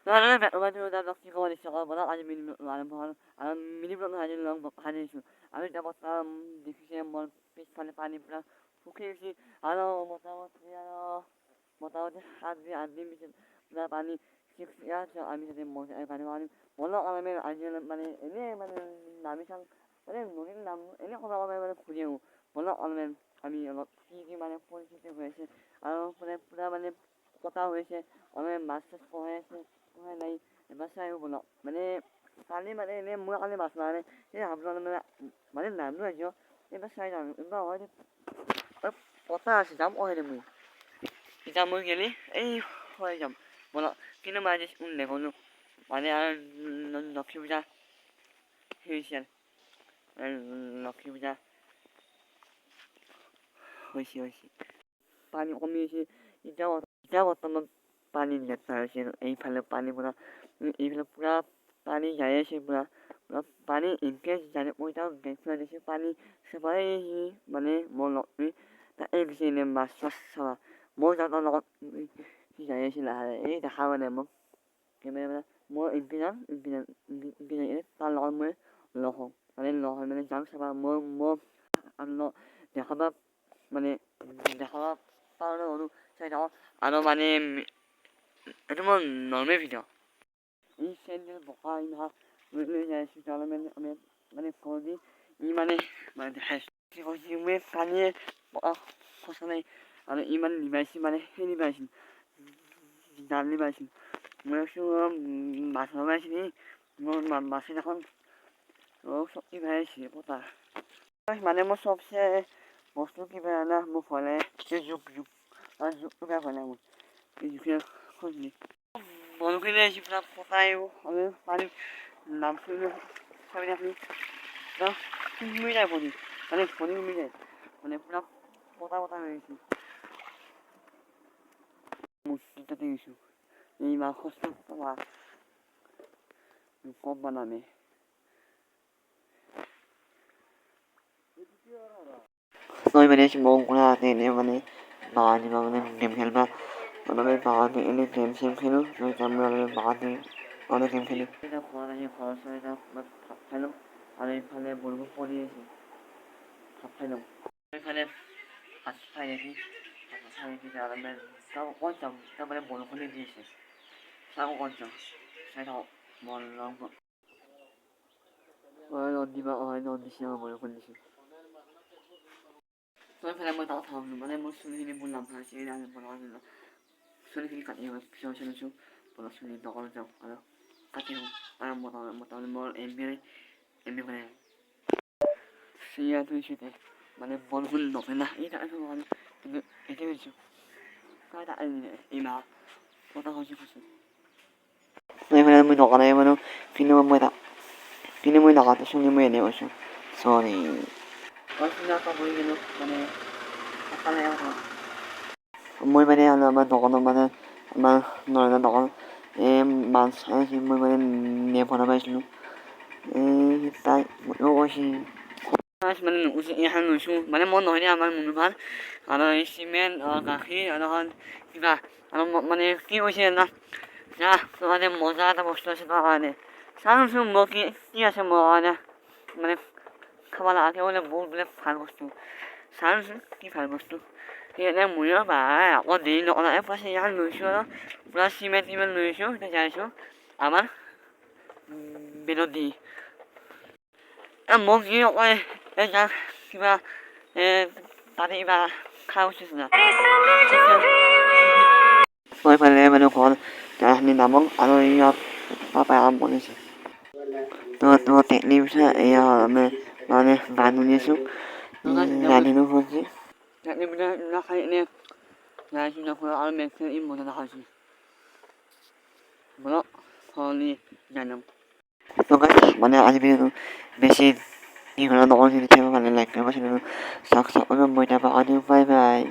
나는 배우마주다 럭키가 어디서거보다 아주 미니블록을 보는 미니블록을 하는 롱 하는 수 아무 때보다 디피시에 뭘 비슷한 파니브라 후키시 아노 못하고 못하고 하지 않으면 나 많이 식야 저 아미들 뭐지 가능한 몰라 하면 아니면 많이 애네 많이 남이상 많이 노린 남 애네 하나만 구제우 몰라 하면 아미 럭키기 많이 포지티브 해서 아노 그래 많이 কথা হৈছে আমি মাছ চাছ পঢ়াই নাই এবাৰ চাই বনাওঁ মানে কালি মানে এনেই মই কালি মাছ মাৰে এই আপোনালোকে মানে নামটো আহিব এইবাৰ চাই যাম এইবাৰ হয় কথা আছে যাম অহাই মই এতিয়া মই গেলি এই হৈ যাম বনাওঁ কিন্তু মই আজি নেগ'লোঁ মানে আৰু লক্ষী পূজা হৈছে লক্ষী পূজা হৈছে পানী কমি হৈছে এতিয়া বৰ্তমান পানী লেতেৰা হৈছে এইফালে পানী পুৰা এইফালে পুৰা পানী যাই আছে পুৰা পানী ইনকেছ জানে মই তাক দেখুৱাই দিছোঁ পানী চাবাই মানে মোৰ লগটো তাই দিছে এনেই মাছ চাছ চাবা মই তাৰ লগত যাই আছোঁ লাহে এই দেখা মানে মোক কেমেৰা মই ইনকে যাম তাৰ লগত মই লগ হওঁ লগ হৈ মানে যাম চাবা মই দেখাবা মানে দেখাবা পাৰোঁ হ'লো চাই থাকক আৰু মানে itu mau normal video ini channel buka ini ha ini ya sih kalau mana kodi ini mana has sih kodi ini kali kosannya ada iman dibashi mana ini dibashi dan dibashi mereka masuk dibashi ini mau masih nak oh sok dibashi kota mana mau sok sih bosku kita lah mau follow juk tu apa follow juk Holy. Boleh sih pernah pakai aku paling nampak kami ni, dah mula poni, mana poni mula, mana pernah pota ni sih, mesti tak isu, ini mah kosong sama, kau mana ni? Noi mana sih mau guna ni mana, bahan ni mana game खेलना Ano may bakati ini game sim खेलूं मैं camera में bakati ano game खेलूं इधर खाना है खाना से इधर मैं खेलूं अरे खाने बोलूं पड़ी है सी खेलूं मैं खाने अच्छा है कि ज़्यादा मैं सब कौन सा मैंने बोलूं पड़ी है सी सब कौन सा शायद हो बोल रहा हूँ और नोटी बा और नोटी से बोलूं पड़ी है तो फिर मैं ताऊ था मैंने मुझसे नहीं बोलना था सीधे आने बोला था Sulit kat yang siapa kalau sulit dokor jauh ada kaki ada motor mall MB mana siapa tu itu mana bol pun dokor lah ini tak ada mana itu kau tak ada ini motor kau siapa sih ini mana mau dokor ni mana film mau dokor tu sini mau ni macam sorry kalau sini apa boleh ni mana apa ni apa মই মানে আমাৰ দোকানত মানে আমাৰ নৰেন্দ্ৰ দোকান মাছ আনিছিল মই মানে নেপনা পাইছিলোঁ তাই কৈছে মাছ মানে এখন লৈছোঁ মানে মই নহয় আমাৰ মনো ভাল আৰু চিমেণ্ট গাখীৰ আৰু কিবা আৰু মানে কি কৈছে না মানে মজা এটা বস্তু আছে তাৰ কাৰণে চাওঁচোন মই কি আছে মোৰ কাৰণে মানে খাব লগাকৈ বোলে বহুত বোলে ভাল বস্তু চাওঁচোন কি ভাল বস্তু hiện em muốn bà có đi nọ lại phát hiện ra người chưa đó cement người chưa cái gì chưa à mà bên đó đi em muốn gì nọ đây em ra khi mà ta đi bà khao chứ gì rồi phải lên mà nó có cả nên làm món ăn rồi ba bà ăn món gì tôi tẹt lim sẽ mà này vài người xuống là thì nó không gì Jadi bila nak kait ni, nak sudah kau alam mereka ibu dah hasil. Belak, kali janam. So guys, mana ada video besi ni kalau nak orang sini tengok mana like, macam mana, subscribe, boleh dapat audio bye bye.